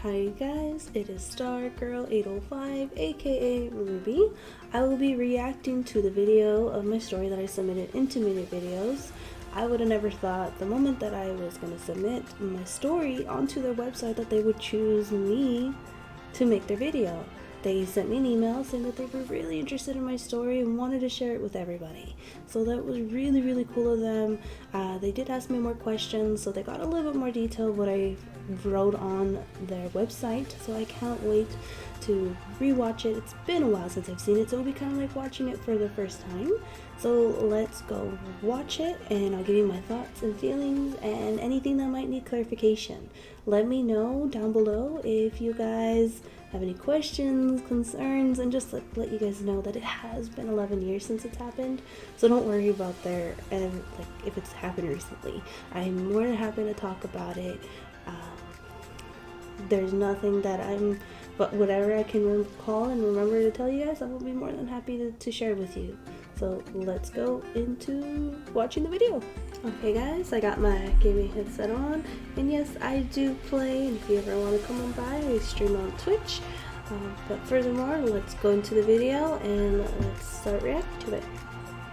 Hi guys, it is Stargirl805 aka Ruby. I will be reacting to the video of my story that I submitted into Minute Videos. I would have never thought the moment that I was going to submit my story onto their website that they would choose me to make their video. They sent me an email saying that they were really interested in my story and wanted to share it with everybody. So that was really cool of them. They did ask me more questions, so they got a little bit more detail of what I wrote on their website. So I can't wait to rewatch it. It's been a while since I've seen it, so it'll be kind of like watching it for the first time. So let's go watch it, and I'll give you my thoughts and feelings and anything that might need clarification. Let me know down below if you guys have any questions, concerns, and just let you guys know that it has been 11 years since it's happened. So don't worry about if it's happened recently. I'm more than happy to talk about it. There's nothing that but whatever I can recall and remember to tell you guys, I will be more than happy to share with you. So let's go into watching the video. Okay guys, I got my gaming headset on, and yes, I do play, and if you ever want to come on by, I stream on Twitch. But furthermore, let's go into the video and let's start reacting to it.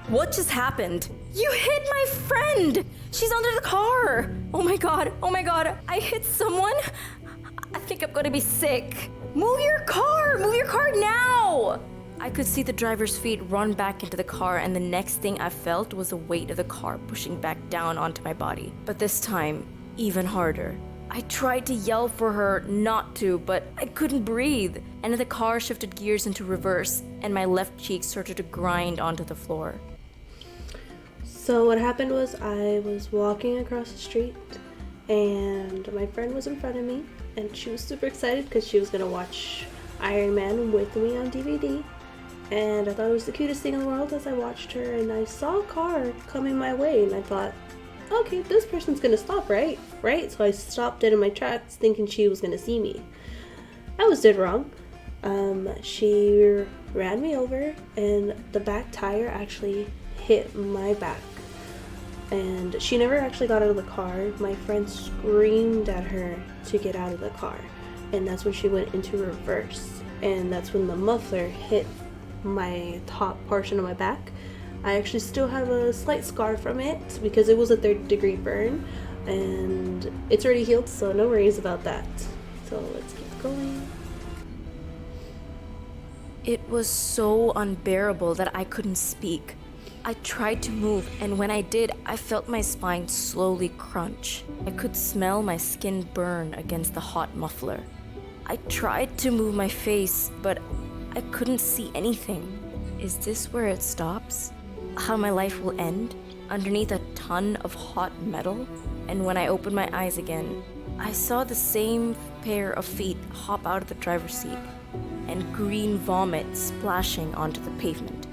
What just happened? You hit my friend! She's under the car! Oh my god, I hit someone? I think I'm gonna be sick. Move your car now! I could see the driver's feet run back into the car, and the next thing I felt was the weight of the car pushing back down onto my body. But this time, even harder. I tried to yell for her not to, but I couldn't breathe. And then the car shifted gears into reverse, and my left cheek started to grind onto the floor. So what happened was I was walking across the street, and my friend was in front of me, and she was super excited because she was going to watch Iron Man with me on DVD. And I thought it was the cutest thing in the world as I watched her, and I saw a car coming my way, and I thought, okay, this person's gonna stop, right? So I stopped dead in my tracks thinking she was gonna see me. I was dead wrong. She ran me over, and the back tire actually hit my back. And she never actually got out of the car. My friend screamed at her to get out of the car, and that's when she went into reverse, and that's when the muffler hit my top portion of my back. I actually still have a slight scar from it because it was a 3rd-degree burn, and it's already healed, so no worries about that. So let's keep going. It was so unbearable that I couldn't speak. I tried to move, and when I did, I felt my spine slowly crunch. I could smell my skin burn against the hot muffler. I tried to move my face, but I couldn't see anything. Is this where it stops? How my life will end? Underneath a ton of hot metal? And when I opened my eyes again, I saw the same pair of feet hop out of the driver's seat and green vomit splashing onto the pavement.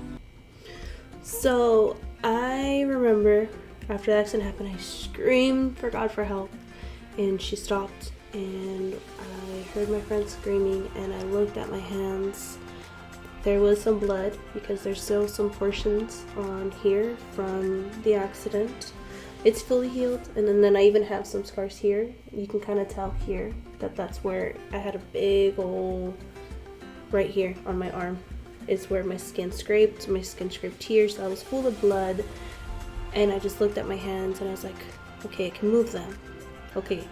So I remember after the accident happened, I screamed for God for help, and she stopped, and I heard my friend screaming, and I looked at my hands. There was some blood because there's still some portions on here from the accident. It's fully healed, and then I even have some scars here. You can kind of tell here that that's where I had a big old, right here on my arm is where my skin scraped here, so I was full of blood. And I just looked at my hands and I was like, okay, I can move them. Okay,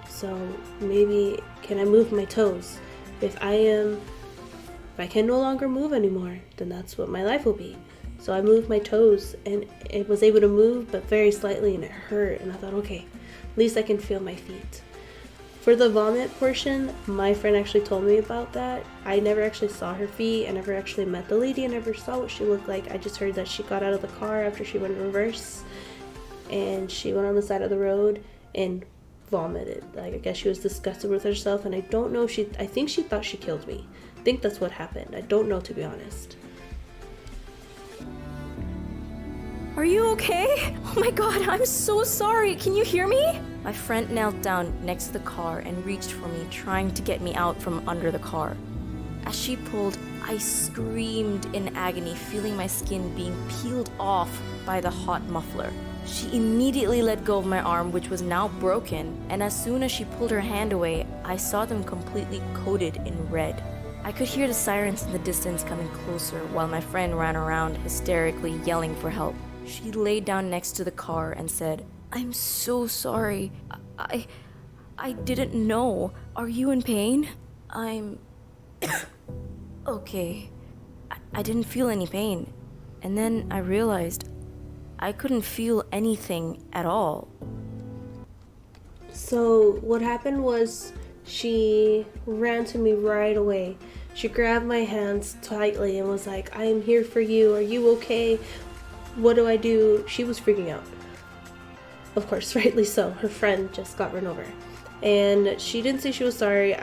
so maybe can I move my toes? If I can no longer move anymore, then that's what my life will be. So I moved my toes, and it was able to move, but very slightly, and it hurt. And I thought, okay, at least I can feel my feet. For the vomit portion, my friend actually told me about that. I never actually saw her feet. I never actually met the lady. I never saw what she looked like. I just heard that she got out of the car after she went reverse, and she went on the side of the road and vomited. Like, I guess she was disgusted with herself, and I don't know if I think she thought she killed me. I think that's what happened. I don't know, to be honest. Are you okay? Oh my god, I'm so sorry. Can you hear me? My friend knelt down next to the car and reached for me, trying to get me out from under the car. As she pulled, I screamed in agony, feeling my skin being peeled off by the hot muffler. She immediately let go of my arm, which was now broken, and as soon as she pulled her hand away, I saw them completely coated in red. I could hear the sirens in the distance coming closer while my friend ran around hysterically yelling for help. She laid down next to the car and said, "I'm so sorry. I didn't know. Are you in pain?" "I'm okay." I didn't feel any pain. And then I realized I couldn't feel anything at all. So what happened was she ran to me right away. She grabbed my hands tightly and was like, "I am here for you. Are you okay? What do I do?" She was freaking out. Of course, rightly so. Her friend just got run over. And she didn't say she was sorry.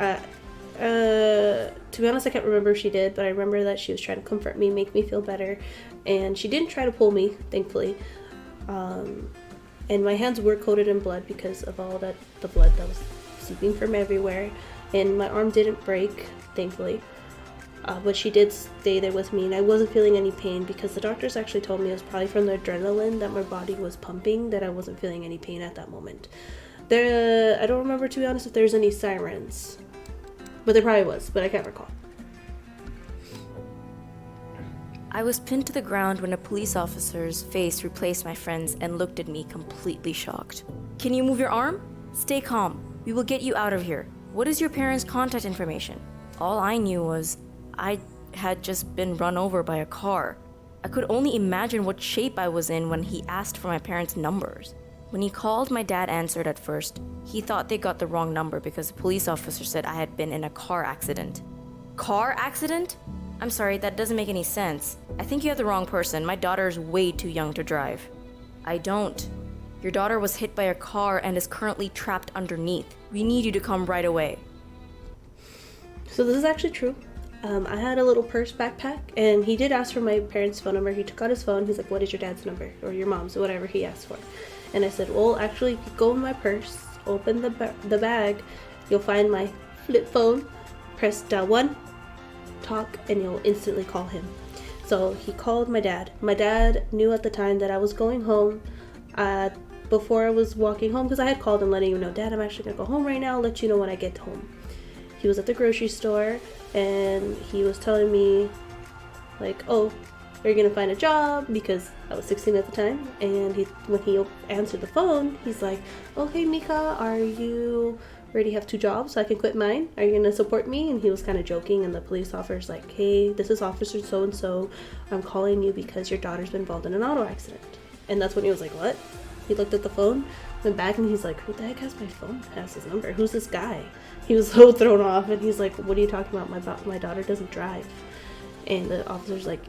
To be honest, I can't remember if she did, but I remember that she was trying to comfort me, make me feel better. And she didn't try to pull me, thankfully. And my hands were coated in blood because of all the blood that was seeping from everywhere. And my arm didn't break, thankfully. But she did stay there with me, and I wasn't feeling any pain because the doctors actually told me it was probably from the adrenaline that my body was pumping that I wasn't feeling any pain at that moment. I don't remember, to be honest, if there's any sirens. But there probably was, but I can't recall. I was pinned to the ground when a police officer's face replaced my friend's and looked at me completely shocked. "Can you move your arm? Stay calm. We will get you out of here. What is your parents' contact information?" All I knew was I had just been run over by a car. I could only imagine what shape I was in when he asked for my parents' numbers. When he called, my dad answered at first. He thought they got the wrong number because the police officer said I had been in a car accident. Car accident? I'm sorry, that doesn't make any sense. I think you have the wrong person. My daughter is way too young to drive. "I don't. Your daughter was hit by a car and is currently trapped underneath. We need you to come right away." So this is actually true. I had a little purse backpack, and he did ask for my parents' phone number. He took out his phone. He's like, "What is your dad's number?" Or your mom's, or whatever he asked for. And I said, "Well, actually, go in my purse, open the bag, you'll find my flip phone, press dial 1, talk, and you'll instantly call him." So he called my dad. My dad knew at the time that I was going home. Before I was walking home, because I had called him letting him know, "Dad, I'm actually going to go home right now. I'll let you know when I get home." He was at the grocery store, and he was telling me, like, "Oh, are you going to find a job?" Because I was 16 at the time. And when he answered the phone, he's like, "Oh, hey, Mika, are you already have 2 jobs so I can quit mine? Are you going to support me?" And he was kind of joking, and the police officer's like, "Hey, this is Officer so-and-so. I'm calling you because your daughter's been involved in an auto accident." And that's when he was like, "What?" He looked at the phone, went back, and he's like, "Who the heck has my phone? Has his number? Who's this guy?" He was so thrown off, and he's like, "What are you talking about? My daughter doesn't drive." And the officer's like,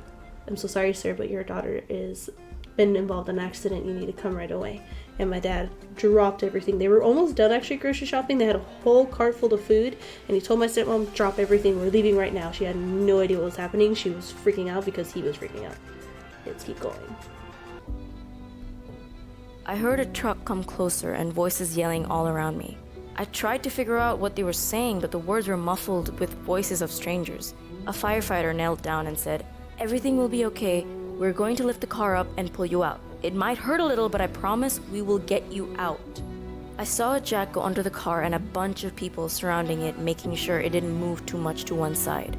"I'm so sorry, sir, but your daughter is been involved in an accident. You need to come right away." And my dad dropped everything. They were almost done actually grocery shopping. They had a whole cart full of food, and he told my stepmom, "Drop everything. We're leaving right now." She had no idea what was happening. She was freaking out because he was freaking out. Let's keep going. I heard a truck come closer and voices yelling all around me. I tried to figure out what they were saying, but the words were muffled with voices of strangers. A firefighter knelt down and said, "Everything will be okay. We're going to lift the car up and pull you out. It might hurt a little, but I promise we will get you out." I saw a jack go under the car and a bunch of people surrounding it, making sure it didn't move too much to one side.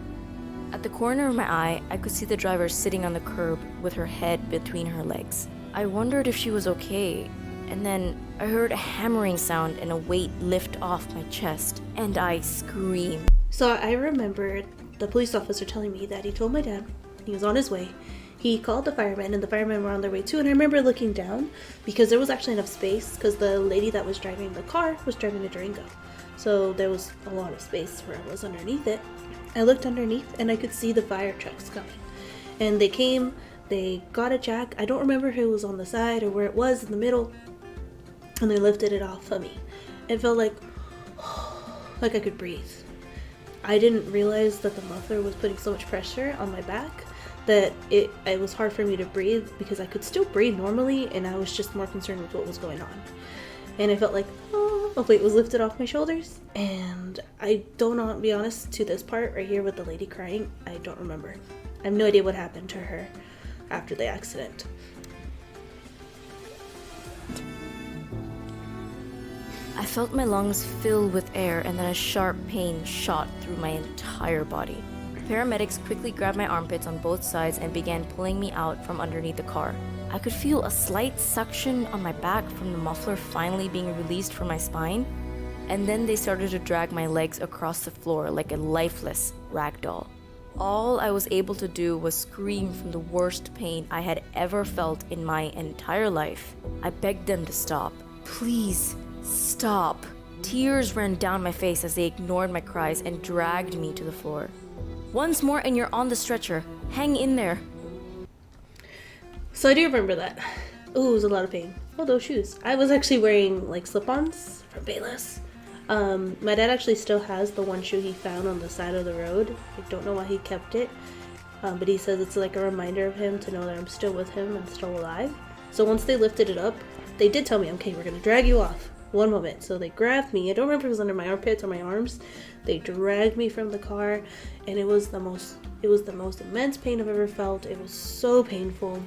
At the corner of my eye, I could see the driver sitting on the curb with her head between her legs. I wondered if she was okay, and then I heard a hammering sound and a weight lift off my chest, and I screamed. So I remember the police officer telling me that he told my dad he was on his way. He called the firemen, and the firemen were on their way too. And I remember looking down because there was actually enough space because the lady that was driving the car was driving a Durango. So there was a lot of space where I was underneath it. I looked underneath and I could see the fire trucks coming. And they came, they got a jack. I don't remember who was on the side or where it was in the middle. And they lifted it off of me. It felt like I could breathe. I didn't realize that the muffler was putting so much pressure on my back that it was hard for me to breathe because I could still breathe normally, and I was just more concerned with what was going on. And I felt like, a weight was lifted off my shoulders, and I don't know, to be honest, to this part right here with the lady crying, I don't remember. I have no idea what happened to her after the accident. I felt my lungs fill with air and then a sharp pain shot through my entire body. Paramedics quickly grabbed my armpits on both sides and began pulling me out from underneath the car. I could feel a slight suction on my back from the muffler finally being released from my spine, and then they started to drag my legs across the floor like a lifeless rag doll. All I was able to do was scream from the worst pain I had ever felt in my entire life. I begged them to stop. Please, stop. Tears ran down my face as they ignored my cries and dragged me to the floor. Once more and you're on the stretcher. Hang in there. So I do remember that. Ooh, it was a lot of pain. Oh, those shoes. I was actually wearing like slip-ons from Payless. My dad actually still has the one shoe he found on the side of the road. I don't know why he kept it. But he says it's like a reminder of him to know that I'm still with him and still alive. So once they lifted it up, they did tell me, okay, we're going to drag you off. One moment. So they grabbed me. I don't remember if it was under my armpits or my arms. They dragged me from the car, and it was the most immense pain I've ever felt. It was so painful.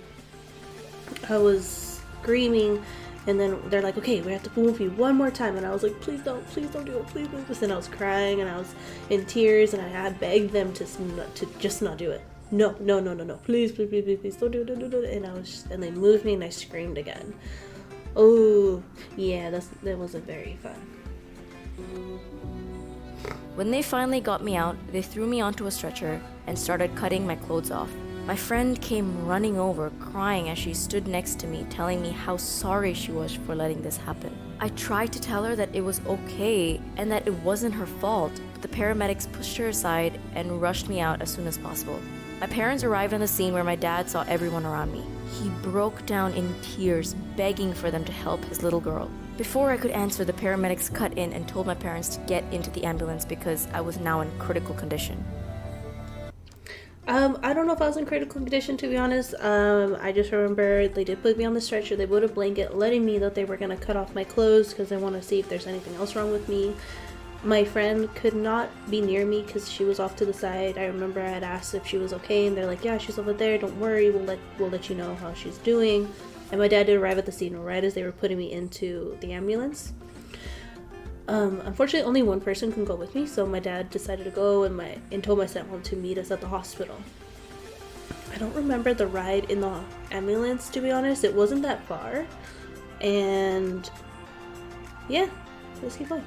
I was screaming, and then they're like, okay, we have to move you one more time. And I was like, please don't do it, please don't. And I was crying, and I was in tears, and I begged them to just not do it. No, please, don't do it. And they moved me, and I screamed again. Oh, yeah, that wasn't very fun. When they finally got me out, they threw me onto a stretcher and started cutting my clothes off. My friend came running over, crying as she stood next to me, telling me how sorry she was for letting this happen. I tried to tell her that it was okay and that it wasn't her fault, but the paramedics pushed her aside and rushed me out as soon as possible. My parents arrived on the scene where my dad saw everyone around me. He broke down in tears, begging for them to help his little girl. Before I could answer, the paramedics cut in and told my parents to get into the ambulance because I was now in critical condition. I don't know if I was in critical condition, to be honest. I just remember they did put me on the stretcher. They put a blanket, letting me that they were going to cut off my clothes because they want to see if there's anything else wrong with me. My friend could not be near me because she was off to the side. I remember I had asked if she was okay, and they're like, yeah, she's over there, don't worry, we'll let you know how she's doing. And my dad did arrive at the scene right as they were putting me into the ambulance. Unfortunately, only one person can go with me, so my dad decided to go and told my stepmom to meet us at the hospital. I don't remember the ride in the ambulance, to be honest. It wasn't that far. And yeah, let's keep going.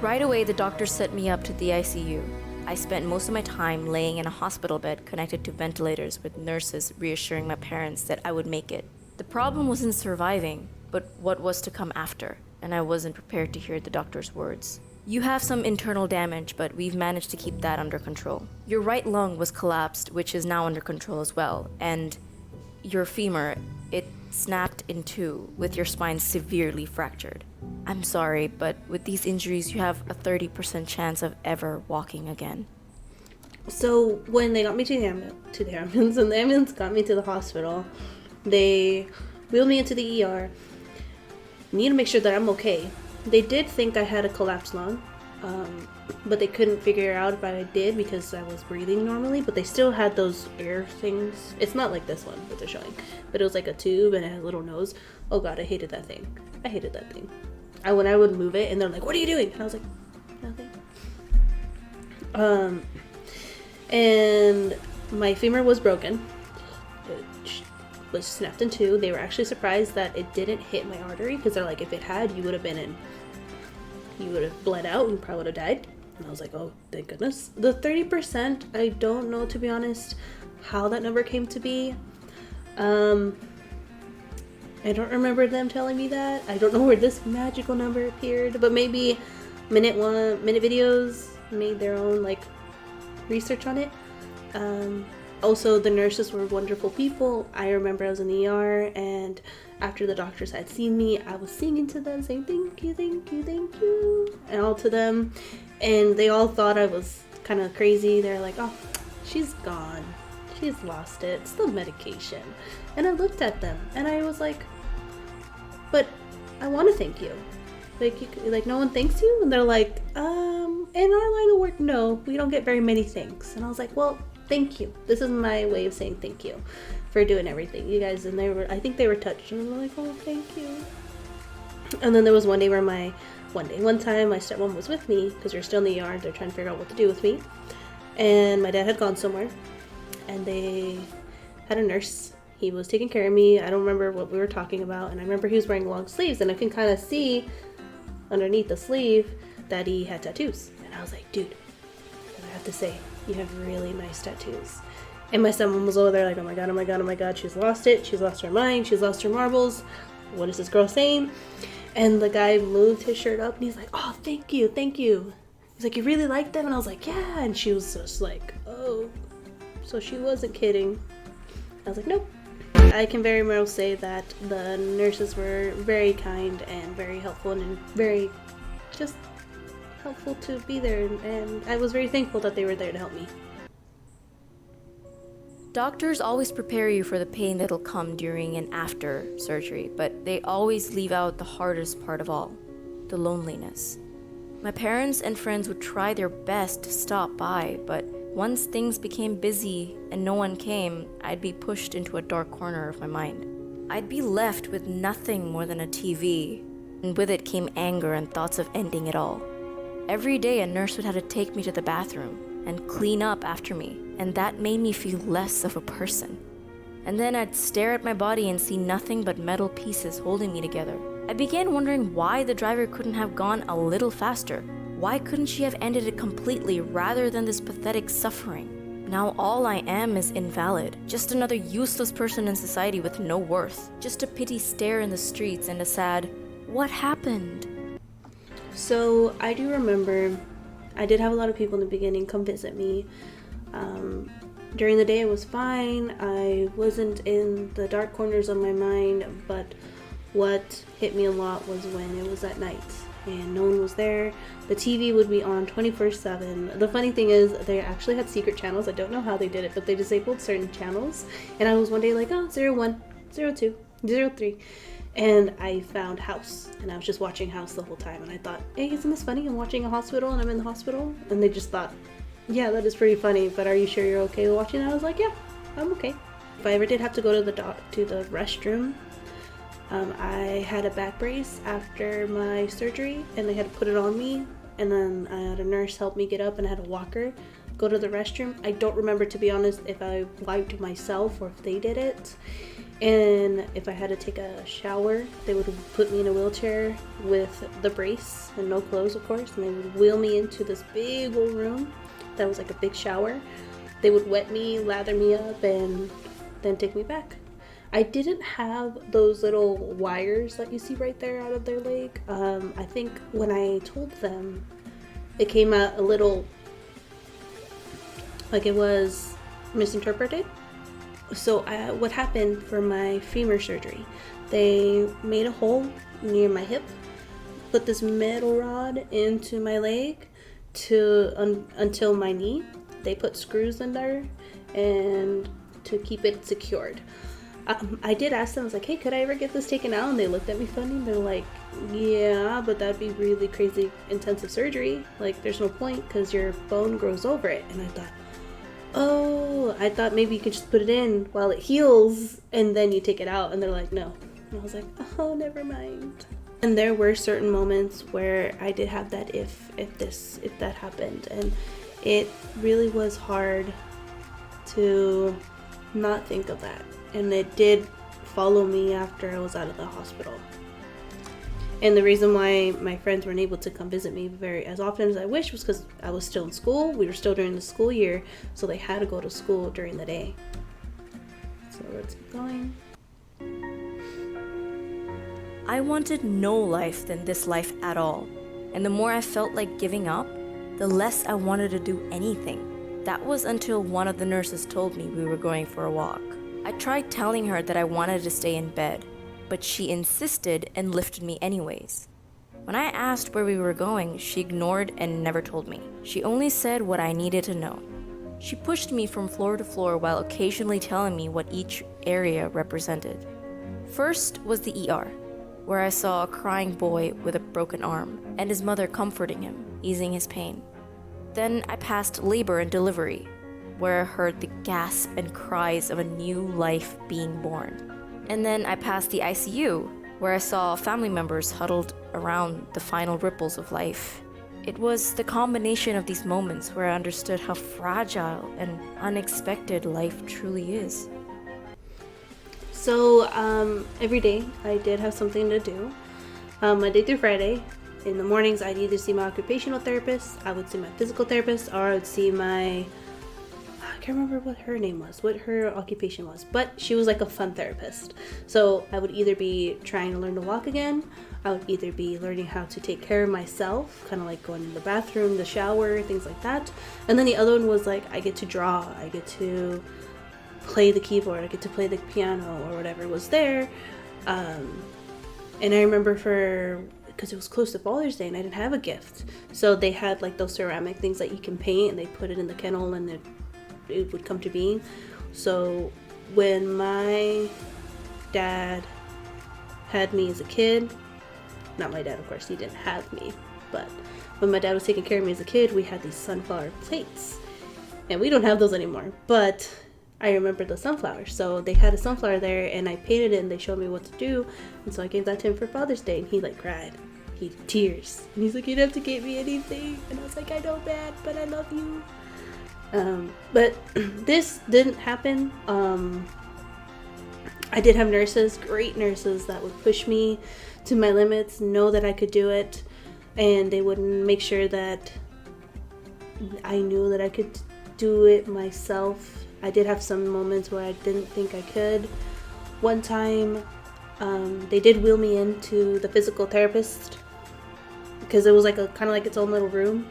Right away, the doctor set me up to the ICU. I spent most of my time laying in a hospital bed connected to ventilators with nurses reassuring my parents that I would make it. The problem wasn't surviving, but what was to come after, and I wasn't prepared to hear the doctor's words. You have some internal damage, but we've managed to keep that under control. Your right lung was collapsed, which is now under control as well, and your femur, it snapped in two, with your spine severely fractured. I'm sorry, but with these injuries, you have a 30% chance of ever walking again. So when they got me to the ambulance, and the ambulance got me to the hospital, they wheeled me into the ER. Need to make sure that I'm okay. They did think I had a collapsed lung, but they couldn't figure out if I did because I was breathing normally, but they still had those air things. It's not like this one that they're showing, but it was like a tube and it had a little nose. Oh god, I hated that thing. When I would move it and they're like, what are you doing? And I was like, nothing. And my femur was broken. It was snapped in two. They were actually surprised that it didn't hit my artery because they're like, if it had, you would have bled out and probably would have died. And I was like, oh, thank goodness. The 30%, I don't know, to be honest, how that number came to be. I don't remember them telling me that. I don't know where this magical number appeared, but maybe Minute Videos made their own research on it. Also, the nurses were wonderful people. I remember I was in the ER, and after the doctors had seen me, I was singing to them, saying thank you, and all to them. And they all thought I was kind of crazy. They're like, oh, she's gone. She's lost it. It's the medication. And I looked at them, and I was like, but I want to thank you. No one thanks you? And they're like, in our line of work, no, we don't get very many thanks. And I was like, well, thank you. This is my way of saying thank you for doing everything, you guys. And I think they were touched, and they were like, oh, thank you. And then there was one time my stepmom was with me because we were still in the yard. They're trying to figure out what to do with me. And my dad had gone somewhere. And they had a nurse. He was taking care of me. I don't remember what we were talking about. And I remember he was wearing long sleeves. And I can kind of see underneath the sleeve that he had tattoos. And I was like, dude, I have to say, you have really nice tattoos. And my stepmom was over there like, oh my god, oh my god, oh my god. She's lost it. She's lost her mind. She's lost her marbles. What is this girl saying? And the guy moved his shirt up and he's like, oh, thank you, thank you. He's like, you really like them? And I was like, yeah. And she was just like, oh, so she wasn't kidding. I was like, nope. I can very well say that the nurses were very kind and very helpful and very just helpful to be there. And I was very thankful that they were there to help me. Doctors always prepare you for the pain that'll come during and after surgery, but they always leave out the hardest part of all, the loneliness. My parents and friends would try their best to stop by, but once things became busy and no one came, I'd be pushed into a dark corner of my mind. I'd be left with nothing more than a TV, and with it came anger and thoughts of ending it all. Every day a nurse would have to take me to the bathroom and clean up after me, and that made me feel less of a person. And then I'd stare at my body and see nothing but metal pieces holding me together. I began wondering why the driver couldn't have gone a little faster. Why couldn't she have ended it completely rather than this pathetic suffering? Now all I am is invalid, just another useless person in society with no worth, just a pity stare in the streets and a sad, what happened? So I do remember I did have a lot of people in the beginning come visit me. During the day it was fine. I wasn't in the dark corners of my mind, but what hit me a lot was when it was at night and no one was there. The TV would be on 24/7. The funny thing is they actually had secret channels. I don't know how they did it, but they disabled certain channels. And I was one day like, oh, 01, 02, 03. And I found House, and I was just watching House the whole time, and I thought, hey, isn't this funny? I'm watching a hospital, and I'm in the hospital. And they just thought, yeah, that is pretty funny, but are you sure you're okay with watching that? I was like, yeah, I'm okay. If I ever did have to go to the restroom, I had a back brace after my surgery, and they had to put it on me, and then I had a nurse help me get up, and I had a walker go to the restroom. I don't remember, to be honest, if I wiped myself or if they did it. And if I had to take a shower, they would put me in a wheelchair with the brace and no clothes, of course, and they would wheel me into this big old room that was like a big shower. They would wet me, lather me up, and then take me back. I didn't have those little wires that you see right there out of their leg. I think when I told them, it came out a little like it was misinterpreted. So what happened for my femur surgery, they made a hole near my hip, put this metal rod into my leg until my knee. They put screws in there and to keep it secured. I did ask them, I was like, hey, could I ever get this taken out? And they looked at me funny. They're like, yeah, but that'd be really crazy intensive surgery. Like, there's no point because your bone grows over it. And I thought, oh, I thought maybe you could just put it in while it heals and then you take it out. And they're like, no. And I was like, oh, never mind. And there were certain moments where I did have that if that happened. And it really was hard to not think of that. And it did follow me after I was out of the hospital. And the reason why my friends weren't able to come visit me as often as I wish was because I was still in school. We were still during the school year, so they had to go to school during the day. So let's keep going. I wanted no life than this life at all. And the more I felt like giving up, the less I wanted to do anything. That was until one of the nurses told me we were going for a walk. I tried telling her that I wanted to stay in bed, but she insisted and lifted me anyways. When I asked where we were going, she ignored and never told me. She only said what I needed to know. She pushed me from floor to floor while occasionally telling me what each area represented. First was the ER, where I saw a crying boy with a broken arm and his mother comforting him, easing his pain. Then I passed labor and delivery, where I heard the gasp and cries of a new life being born. And then I passed the ICU, where I saw family members huddled around the final ripples of life. It was the combination of these moments where I understood how fragile and unexpected life truly is. So every day I did have something to do. Monday through Friday. In the mornings, I'd either see my occupational therapist, I would see my physical therapist, or I would see I can't remember what her name was, what her occupation was, but she was like a fun therapist. So I would either be trying to learn to walk again, I would either be learning how to take care of myself, kind of like going to the bathroom, the shower, things like that. And then the other one was like, I get to draw, I get to play the keyboard, I get to play the piano or whatever was there. And I remember because it was close to Father's Day and I didn't have a gift. So they had like those ceramic things that you can paint and they put it in the kennel and it would come to being. So when my dad had me as a kid, not my dad, of course, he didn't have me, but when my dad was taking care of me as a kid, we had these sunflower plates. And we don't have those anymore, but I remember the sunflowers. So they had a sunflower there and I painted it and they showed me what to do. And so I gave that to him for Father's Day and he like cried. He tears. And he's like, you don't have to get me anything. And I was like, I know, Dad, but I love you. But this didn't happen. I did have nurses, great nurses that would push me to my limits, know that I could do it. And they would make sure that I knew that I could do it myself. I did have some moments where I didn't think I could. One time, they did wheel me into the physical therapist because it was like kind of like its own little room.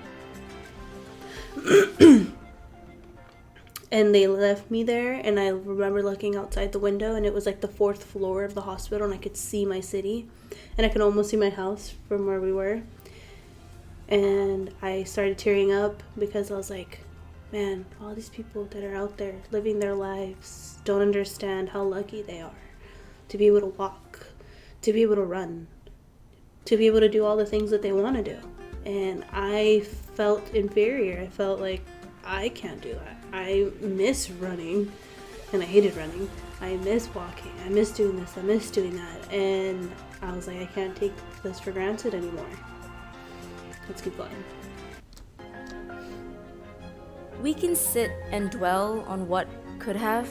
And they left me there, and I remember looking outside the window, and it was like the 4th floor of the hospital, and I could see my city, and I could almost see my house from where we were. And I started tearing up because I was like, man, all these people that are out there living their lives don't understand how lucky they are to be able to walk, to be able to run, to be able to do all the things that they want to do. And I felt inferior. I felt like I can't do that. I miss running, and I hated running. I miss walking. I miss doing this. I miss doing that. And I was like, I can't take this for granted anymore. Let's keep going. We can sit and dwell on what could have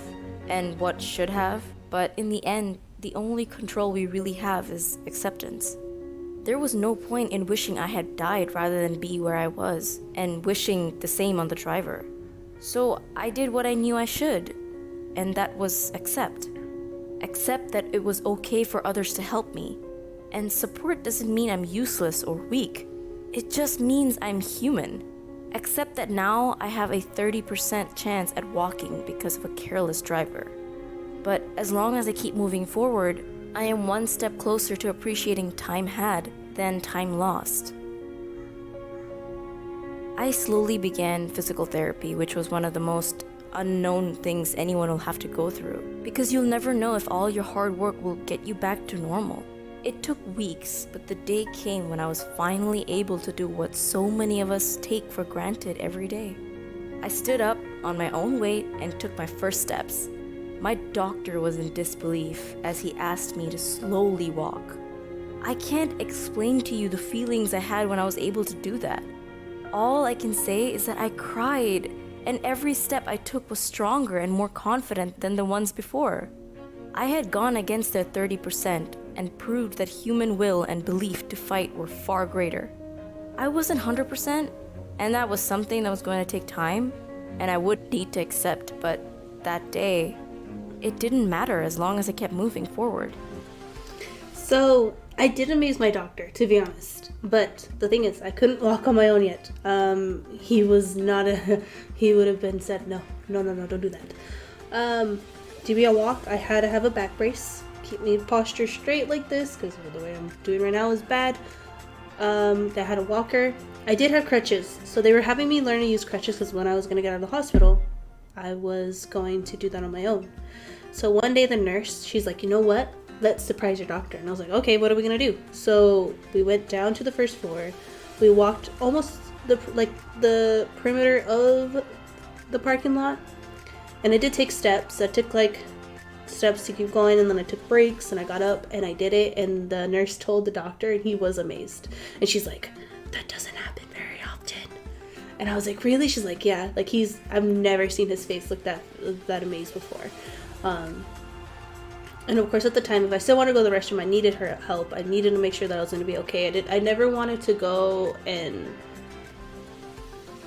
and what should have, but in the end, the only control we really have is acceptance. There was no point in wishing I had died rather than be where I was, and wishing the same on the driver. So I did what I knew I should, and that was accept. Accept that it was okay for others to help me. And support doesn't mean I'm useless or weak. It just means I'm human. Accept that now I have a 30% chance at walking because of a careless driver. But as long as I keep moving forward, I am one step closer to appreciating time had than time lost. I slowly began physical therapy, which was one of the most unknown things anyone will have to go through, because you'll never know if all your hard work will get you back to normal. It took weeks, but the day came when I was finally able to do what so many of us take for granted every day. I stood up on my own weight and took my first steps. My doctor was in disbelief as he asked me to slowly walk. I can't explain to you the feelings I had when I was able to do that. All I can say is that I cried, and every step I took was stronger and more confident than the ones before. I had gone against their 30% and proved that human will and belief to fight were far greater. I wasn't 100%, and that was something that was going to take time, and I would need to accept, but that day, it didn't matter as long as I kept moving forward. So I did amaze my doctor, to be honest. But the thing is, I couldn't walk on my own yet. He would have been said, no, don't do that. To be a walk, I had to have a back brace. Keep me posture straight like this, because the way I'm doing right now is bad. I had a walker. I did have crutches. So they were having me learn to use crutches, because when I was going to get out of the hospital, I was going to do that on my own. So one day the nurse, she's like, you know what? Let's surprise your doctor. And I was like, okay, what are we going to do? So we went down to the first floor. We walked almost the perimeter of the parking lot. And it did take steps. That took like steps to keep going, and then I took breaks and I got up and I did it, and the nurse told the doctor and he was amazed. And she's like, that doesn't happen very often. And I was like, really? She's like, yeah, like I've never seen his face look that amazed before. And of course at the time, if I still wanted to go to the restroom, I needed her help. I needed to make sure that I was going to be okay. I never wanted to go and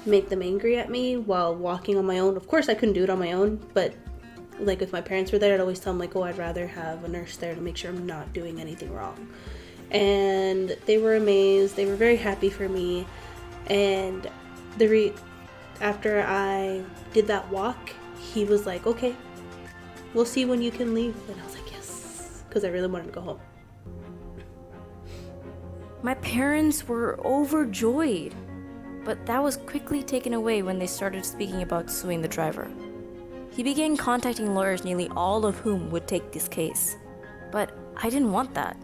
make them angry at me while walking on my own. Of course I couldn't do it on my own, but like if my parents were there, I'd always tell them like, oh, I'd rather have a nurse there to make sure I'm not doing anything wrong. And they were amazed. They were very happy for me. And after I did that walk, he was like, okay, we'll see when you can leave. And I was like, yes, because I really wanted to go home. My parents were overjoyed, but that was quickly taken away when they started speaking about suing the driver. He began contacting lawyers, nearly all of whom would take this case. But I didn't want that.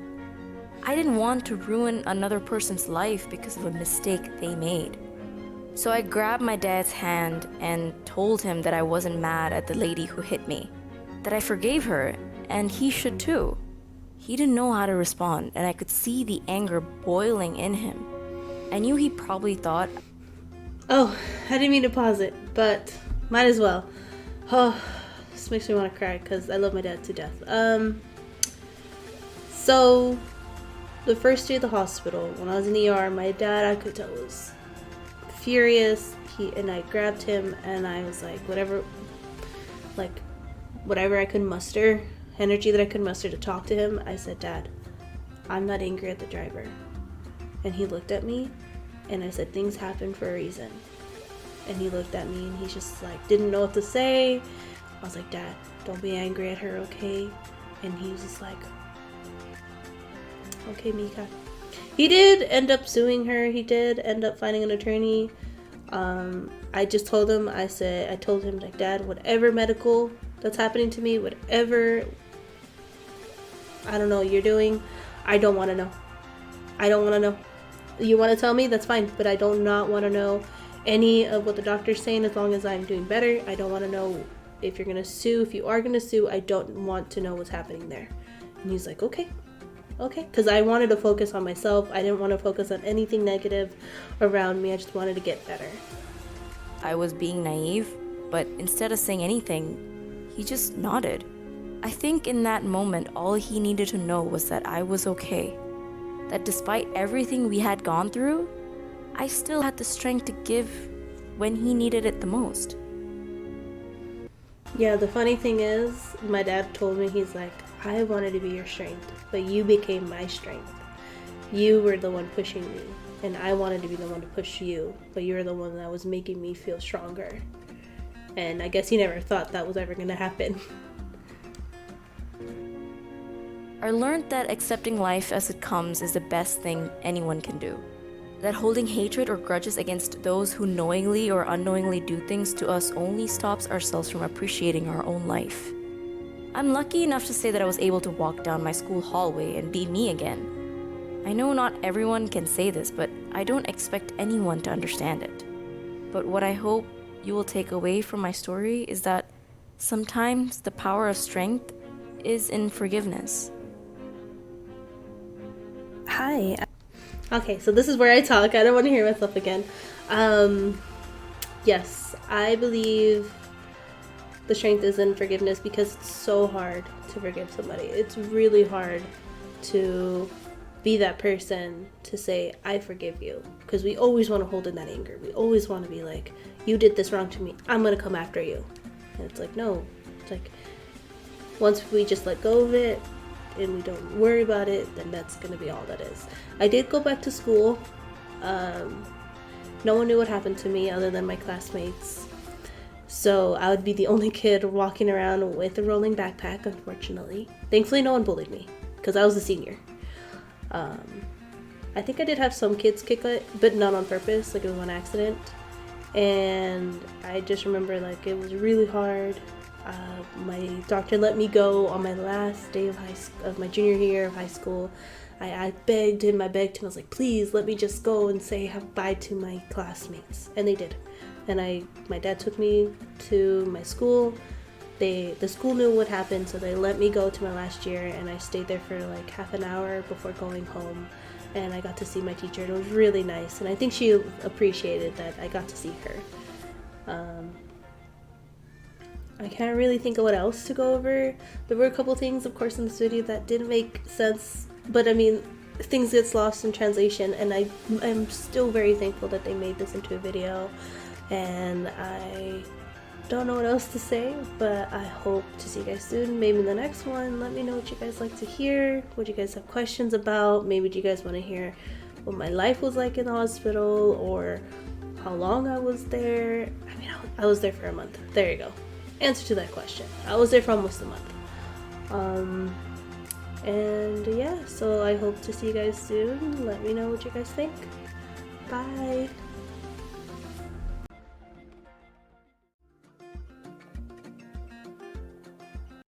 I didn't want to ruin another person's life because of a mistake they made. So I grabbed my dad's hand and told him that I wasn't mad at the lady who hit me, that I forgave her, and he should too. He didn't know how to respond, and I could see the anger boiling in him. I knew he probably thought, oh, I didn't mean to pause it, but might as well. Oh, this makes me want to cry because I love my dad to death. So the first day of the hospital, when I was in the ER, my dad, I could tell, was furious. And I grabbed him and I was like, whatever I could muster, energy that I could muster to talk to him, I said, Dad, I'm not angry at the driver. And he looked at me and I said, things happen for a reason. And he looked at me and he just like didn't know what to say. I was like, Dad, don't be angry at her, okay? And he was just like, okay, Mika. He did end up suing her. He did end up finding an attorney. I just told him, I told him like, Dad, whatever medical that's happening to me, whatever, I don't know, you're doing, I don't want to know. I don't want to know. You want to tell me, that's fine, but I do not want to know any of what the doctor's saying as long as I'm doing better. I don't want to know if you're going to sue. If you are going to sue, I don't want to know what's happening there. And he's like, okay. Because I wanted to focus on myself. I didn't want to focus on anything negative around me. I just wanted to get better. I was being naive, but instead of saying anything, he just nodded. I think in that moment, all he needed to know was that I was okay. That despite everything we had gone through, I still had the strength to give when he needed it the most. Yeah, the funny thing is, my dad told me, he's like, I wanted to be your strength, but you became my strength. You were the one pushing me, and I wanted to be the one to push you, but you were the one that was making me feel stronger. And I guess he never thought that was ever going to happen. I learned that accepting life as it comes is the best thing anyone can do. That holding hatred or grudges against those who knowingly or unknowingly do things to us only stops ourselves from appreciating our own life. I'm lucky enough to say that I was able to walk down my school hallway and be me again. I know not everyone can say this, but I don't expect anyone to understand it. But what I hope you will take away from my story is that sometimes the power of strength is in forgiveness. Hi. Okay, so this is where I talk. I don't want to hear myself again. Yes, I believe the strength is in forgiveness because it's so hard to forgive somebody. It's really hard to be that person to say, I forgive you. Because we always want to hold in that anger. We always want to be like, you did this wrong to me. I'm going to come after you. And it's like, no. It's like, once we just let go of it and we don't worry about it, then that's going to be all that is. I did go back to school. No one knew what happened to me other than my classmates. So I would be the only kid walking around with a rolling backpack, unfortunately. Thankfully, no one bullied me because I was a senior. I think I did have some kids kick it, but not on purpose. Like, it was on accident. And I just remember, like, it was really hard. My doctor let me go on my last day of my junior year of high school. I begged him. I was like, please let me just go and say bye to my classmates. And they did. And my dad took me to my school, the school knew what happened, so they let me go to my last year, and I stayed there for like half an hour before going home, and I got to see my teacher, and it was really nice, and I think she appreciated that I got to see her. I can't really think of what else to go over. There were a couple things, of course, in this video that didn't make sense, but I mean, things gets lost in translation, and I'm still very thankful that they made this into a video, and I don't know what else to say, but I hope to see you guys soon, maybe in the next one. Let me know what you guys like to hear, what you guys have questions about. Maybe do you guys want to hear what my life was like in the hospital, or how long I was there. I mean, I was there for a month. There you go. Answer to that question. I was there for almost a month. And yeah, so I hope to see you guys soon. Let me know what you guys think. Bye.